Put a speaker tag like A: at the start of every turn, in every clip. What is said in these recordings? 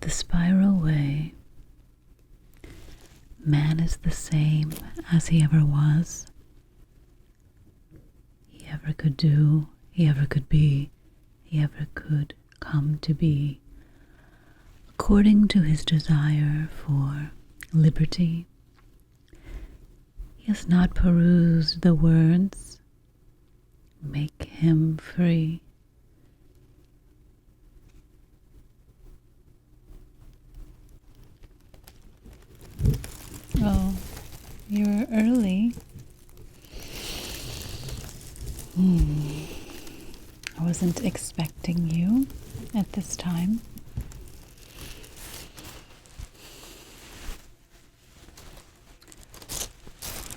A: the spiral way, man is the same as he ever was, he ever could do, he ever could be, he ever could come to be, according to his desire for liberty. He has not perused the words, make him free. Oh, you're early. I wasn't expecting you at this time.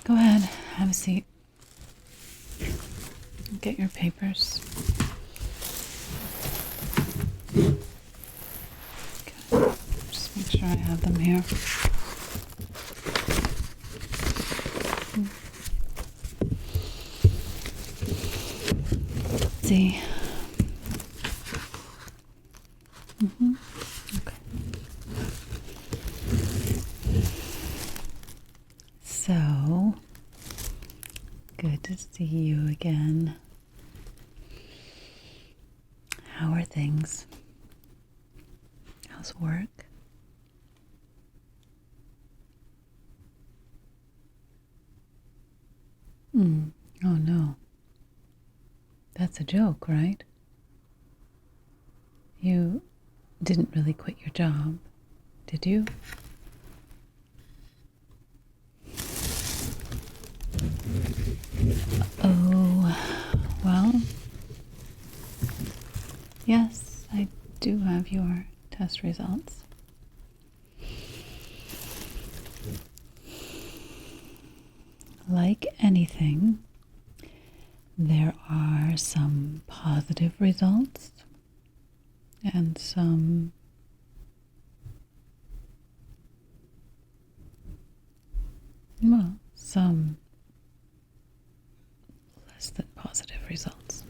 A: Go ahead, have a seat. Get your papers. Okay. Just make sure I have them here. See. Okay. So, good to see you again. How are things? How's work? Oh no. That's a joke, right? You didn't really quit your job, did you? Oh, well, yes, I do have your test results. Like anything, there are some positive results and some less than positive results.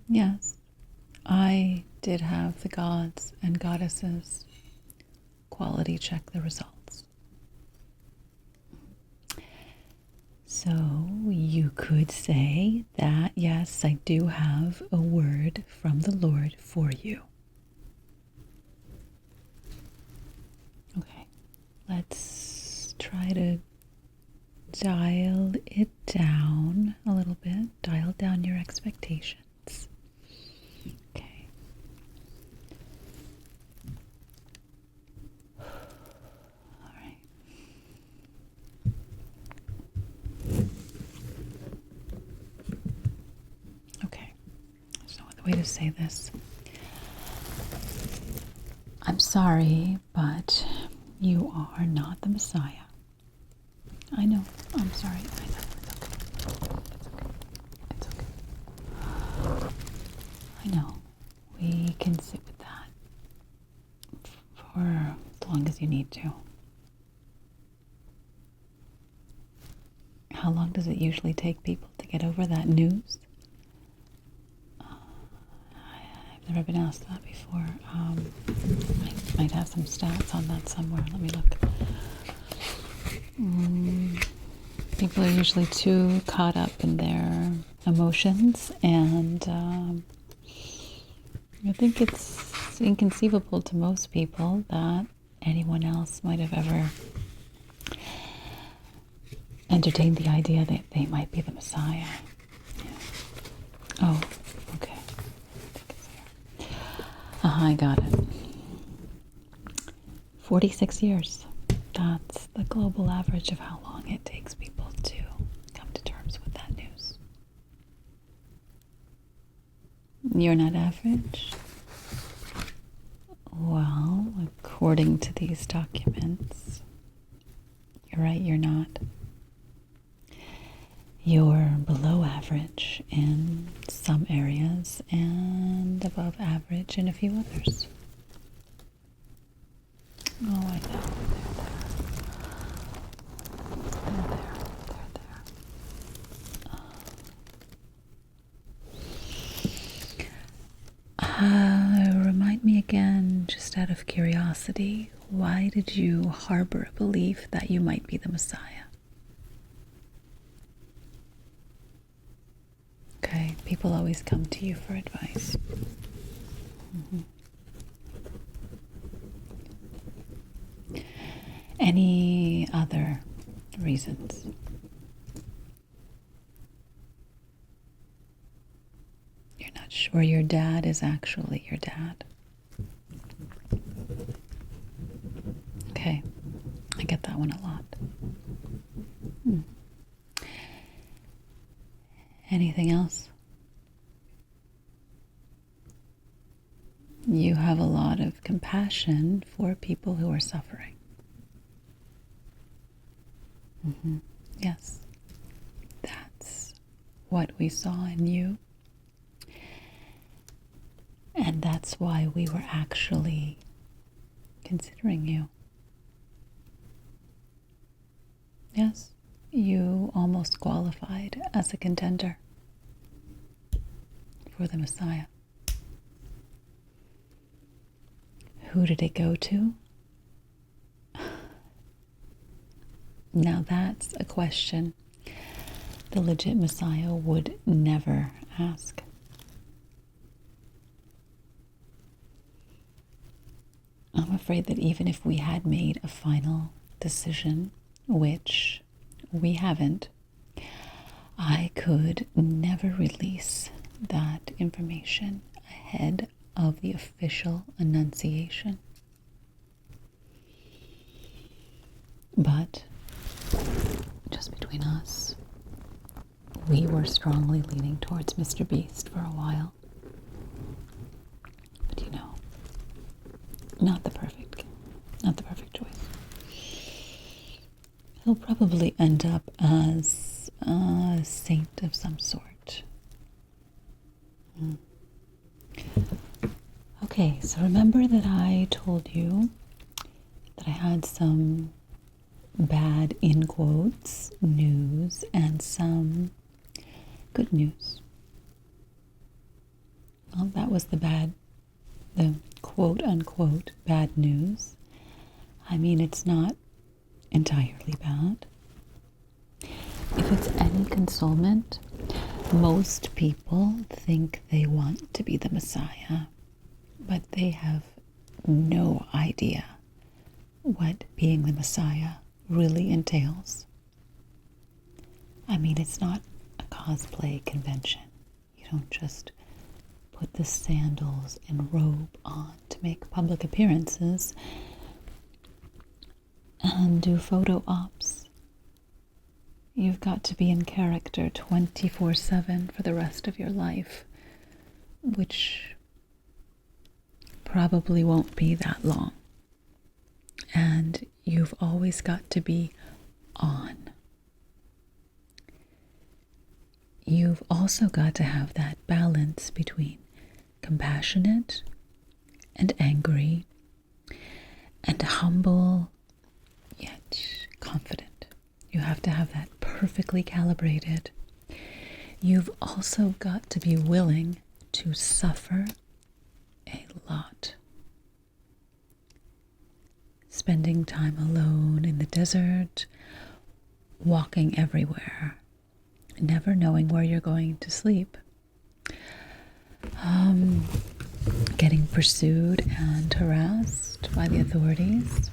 A: Yes, I did have the gods and goddesses quality check the results. So you could say that, yes, I do have a word from the Lord for you. Okay, let's try to dial it down a little bit. Dial down your expectations. Okay. All right. Okay. There's no other way to say this. I'm sorry, but you are not the Messiah. I know. I'm sorry. I know. It's okay. It's okay. I know. We can sit with that for as long as you need to. How long does it usually take people to get over that news? I've never been asked that before. I might have some stats on that somewhere. Let me look. People are usually too caught up in their emotions, and I think it's inconceivable to most people that anyone else might have ever entertained the idea that they might be the Messiah. Yeah. Oh, okay. I think it's here. I got it. 46 years. That's the global average of how long it takes people to come to terms with that news. You're not average? Well, according to these documents, you're right, you're not. You're below average in some areas and above average in a few others. Oh, I know. They're there. Remind me again, just out of curiosity, why did you harbor a belief that you might be the Messiah? Okay, people always come to you for advice. Any other reasons? You're not sure your dad is actually your dad. Okay, I get that one a lot. Anything else? You have a lot of compassion for people who are suffering. Yes, that's what we saw in you. And that's why we were actually considering you. Yes, you almost qualified as a contender for the Messiah. Who did it go to? Now that's a question the legit Messiah would never ask. I'm afraid that even if we had made a final decision, which we haven't, I could never release that information ahead of the official annunciation. But just between us, we were strongly leaning towards Mr. Beast for a while. But you know, not the perfect choice. He'll probably end up as a saint of some sort. Okay, so remember that I told you that I had some bad, in quotes, news and some good news. Well, that was the quote unquote bad news. I mean, it's not entirely bad. If it's any consolement, most people think they want to be the Messiah, but they have no idea what being the Messiah really entails. I mean, it's not a cosplay convention. You don't just put the sandals and robe on to make public appearances and do photo ops. You've got to be in character 24/7 for the rest of your life, which probably won't be that long. And you've always got to be on. You've also got to have that balance between compassionate and angry and humble yet confident. You have to have that perfectly calibrated. You've also got to be willing to suffer a lot. Spending time alone in the desert, walking everywhere, never knowing where you're going to sleep, getting pursued and harassed by the authorities,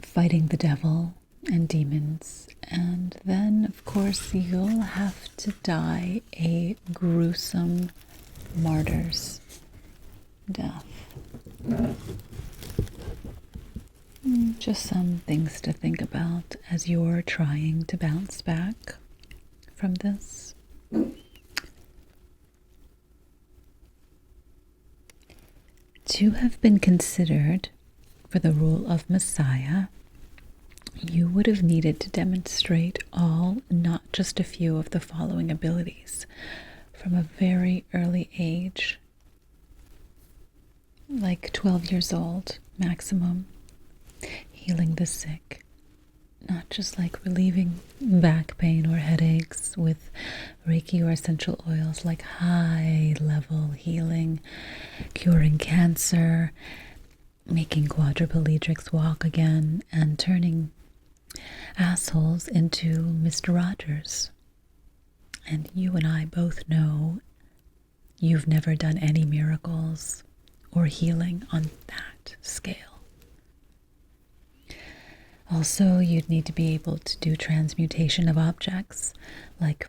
A: fighting the devil and demons, and then, of course, you'll have to die a gruesome martyr's death. Just some things to think about as you're trying to bounce back from this. To have been considered for the role of Messiah, you would have needed to demonstrate all, not just a few, of the following abilities from a very early age, like 12 years old maximum. Healing the sick, not just like relieving back pain or headaches, works with Reiki or essential oils, like high level healing, curing cancer, making quadriplegics walk again, and turning assholes into Mr. Rogers. And you and I both know you've never done any miracles or healing on that scale. Also, you'd need to be able to do transmutation of objects, like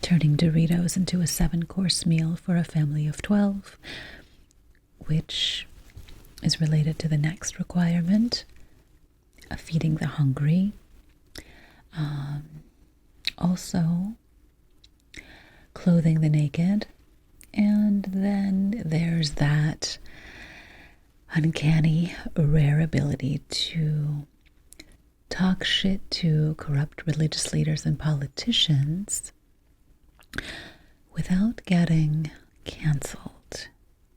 A: turning Doritos into a 7-course meal for a family of 12, which is related to the next requirement, feeding the hungry. Also, clothing the naked. And then there's that uncanny, rare ability to talk shit to corrupt religious leaders and politicians without getting canceled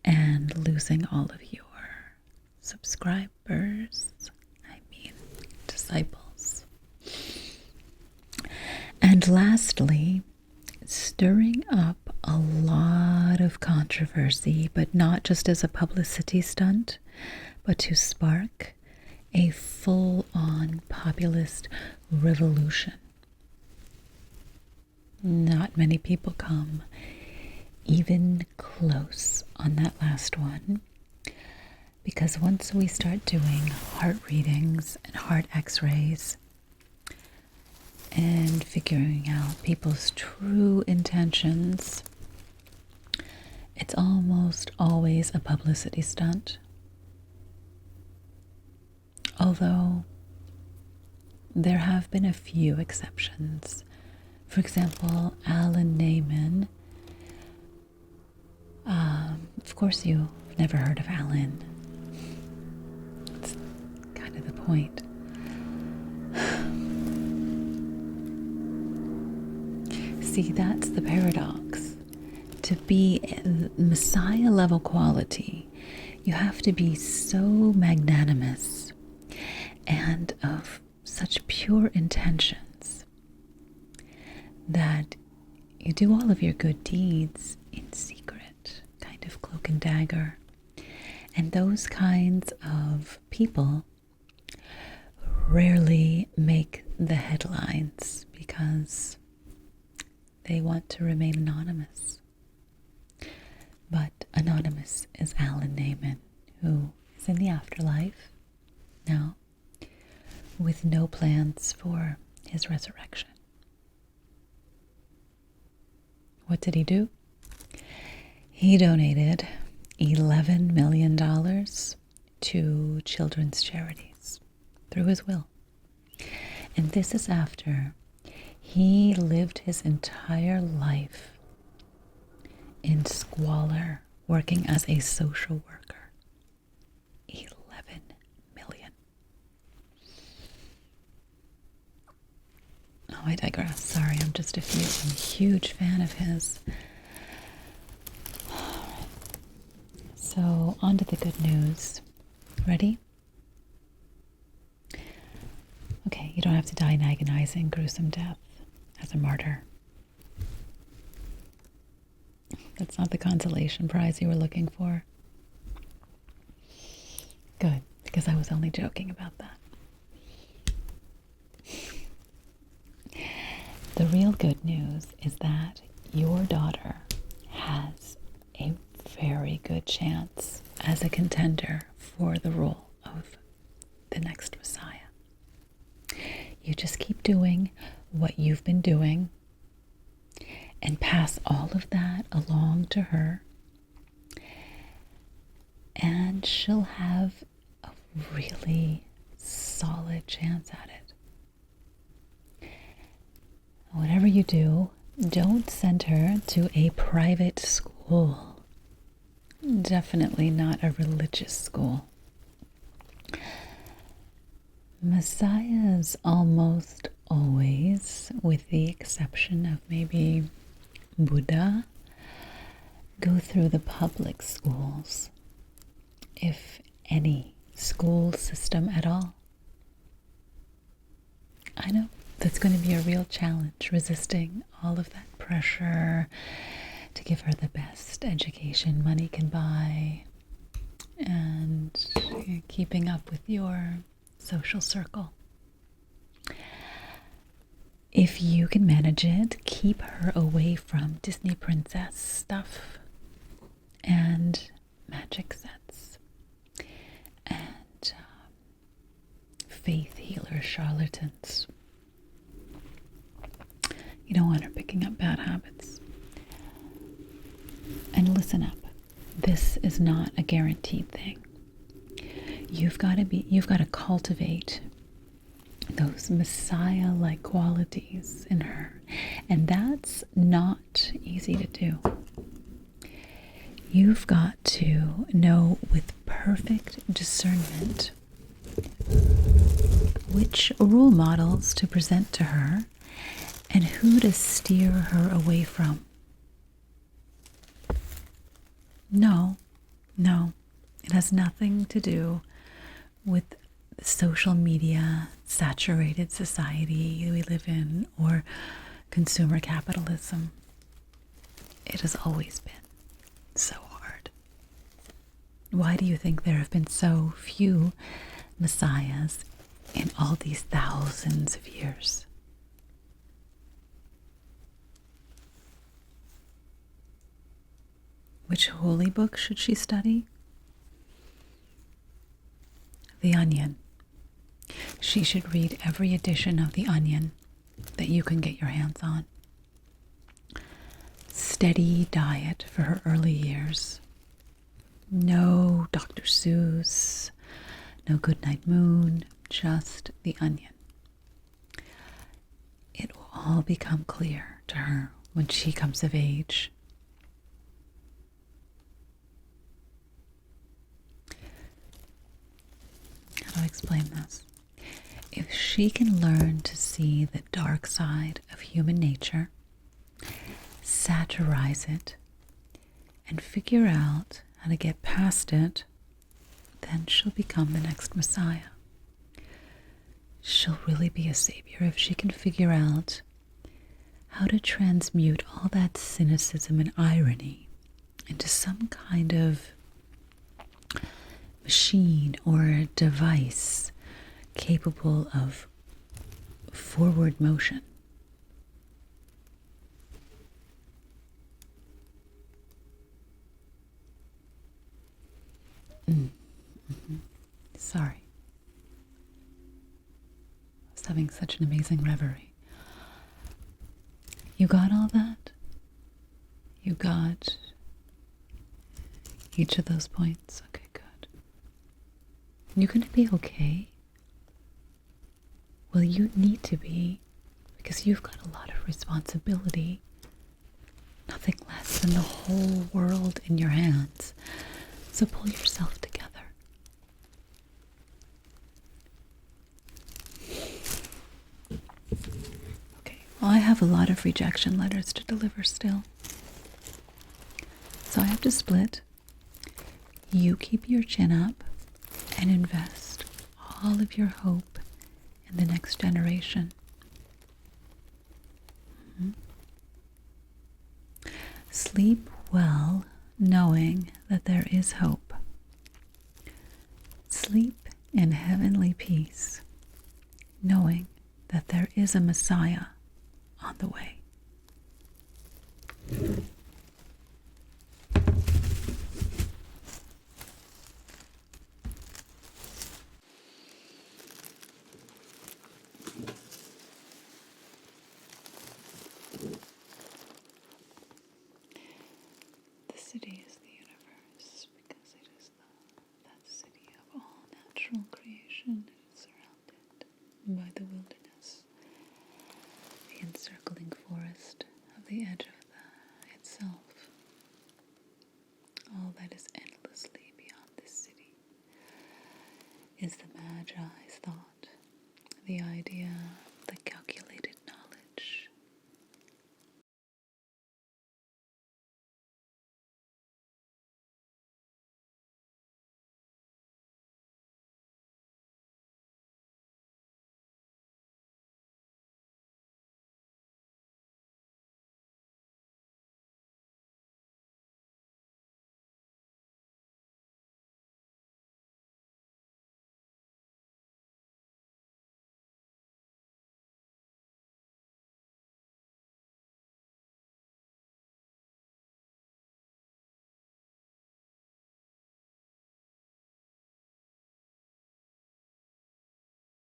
A: and losing all of your subscribers, disciples. And lastly, stirring up a lot of controversy, but not just as a publicity stunt, but to spark a full-on populist revolution. Not many people come even close on that last one, because once we start doing heart readings and heart x-rays and figuring out people's true intentions, it's almost always a publicity stunt. Although there have been a few exceptions. For example, Alan Neyman. Of course, you've never heard of Alan. That's kind of the point. See, that's the paradox. To be Messiah level quality, you have to be so magnanimous and of such pure intentions that you do all of your good deeds in secret, kind of cloak and dagger. And those kinds of people rarely make the headlines because they want to remain anonymous. But anonymous is Alan Neyman, who is in the afterlife now, with no plans for his resurrection. What did he do? He donated $11 million to children's charities through his will. And this is after he lived his entire life in squalor, working as a social worker. 11 million. Oh, I digress. Sorry, I'm a huge fan of his. So, on to the good news. Ready? Okay, you don't have to die an agonizing, gruesome death as a martyr. That's not the consolation prize you were looking for. Good, because I was only joking about that. The real good news is that your daughter has a very good chance as a contender for the role of the next Messiah. You just keep doing what you've been doing and pass all of that along to her, and she'll have a really solid chance at it. Whatever you do, don't send her to a private school. Definitely not a religious school. Messiahs almost always, with the exception of maybe Buddha, go through the public schools, if any school system at all. I know, That's going to be a real challenge, resisting all of that pressure to give her the best education money can buy and keeping up with your social circle. If you can manage it, keep her away from Disney princess stuff and magic sets and faith healer charlatans. You don't want her picking up bad habits. And listen up. This is not a guaranteed thing. You've got to cultivate those Messiah-like qualities in her. And that's not easy to do. You've got to know with perfect discernment which role models to present to her and who to steer her away from. No, it has nothing to do with the social media saturated society we live in or consumer capitalism. It has always been so hard. Why do you think there have been so few messiahs in all these thousands of years? Which holy book should she study? The Onion. She should read every edition of The Onion that you can get your hands on. Steady diet for her early years. No Dr. Seuss, no Goodnight Moon, just The Onion. It will all become clear to her when she comes of age. How do I explain this? If she can learn to see the dark side of human nature, satirize it, and figure out how to get past it, then she'll become the next Messiah. She'll really be a savior if she can figure out how to transmute all that cynicism and irony into some kind of machine or device capable of forward motion. Sorry. I was having such an amazing reverie. You got all that? You got each of those points? Okay, good. You're going to be okay. Well, you need to be, because you've got a lot of responsibility. Nothing less than the whole world in your hands. So pull yourself together. Okay, well, I have a lot of rejection letters to deliver still. So I have to split. You keep your chin up and invest all of your hope in the next generation. Sleep well, knowing that there is hope. Sleep in heavenly peace, knowing that there is a Messiah on the way. The city is the universe because it is that city of all natural creation. It is surrounded by the wilderness, the encircling forest of the edge